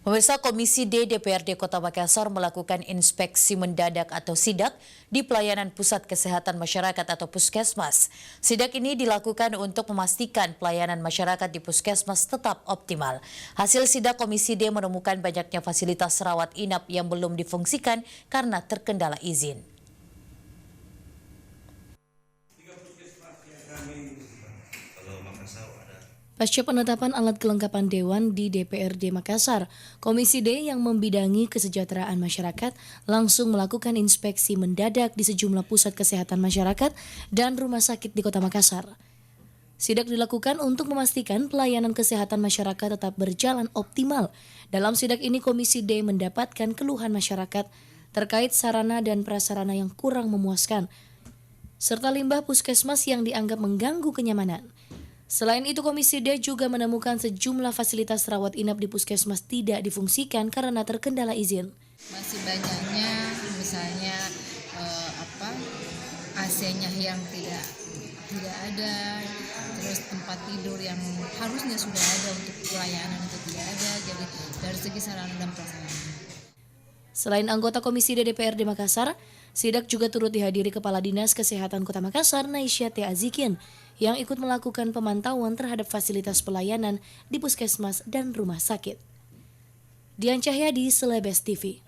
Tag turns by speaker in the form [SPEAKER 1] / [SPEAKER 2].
[SPEAKER 1] Pemirsa, Komisi D DPRD Kota Makassar melakukan inspeksi mendadak atau sidak di pelayanan Pusat Kesehatan Masyarakat atau Puskesmas. Sidak ini dilakukan untuk memastikan pelayanan masyarakat di Puskesmas tetap optimal. Hasil sidak Komisi D menemukan banyaknya fasilitas rawat inap yang belum difungsikan karena terkendala izin.
[SPEAKER 2] Pasca penetapan alat kelengkapan Dewan di DPRD Makassar, Komisi D yang membidangi kesejahteraan masyarakat langsung melakukan inspeksi mendadak di sejumlah pusat kesehatan masyarakat dan rumah sakit di Kota Makassar. Sidak dilakukan untuk memastikan pelayanan kesehatan masyarakat tetap berjalan optimal. Dalam sidak ini, Komisi D mendapatkan keluhan masyarakat terkait sarana dan prasarana yang kurang memuaskan, serta limbah puskesmas yang dianggap mengganggu kenyamanan. Selain itu, Komisi D juga menemukan sejumlah fasilitas rawat inap di puskesmas tidak difungsikan karena terkendala izin.
[SPEAKER 3] Masih banyaknya misalnya AC-nya yang tidak ada, terus tempat tidur yang harusnya sudah ada untuk pelayanan itu tidak ada. Jadi dari segi sarana dan prasarana.
[SPEAKER 2] Selain anggota Komisi D DPRD Makassar, sidak juga turut dihadiri Kepala Dinas Kesehatan Kota Makassar, Naisya T. Azikin, yang ikut melakukan pemantauan terhadap fasilitas pelayanan di puskesmas dan rumah sakit. Dian Cahyadi, Selebes TV.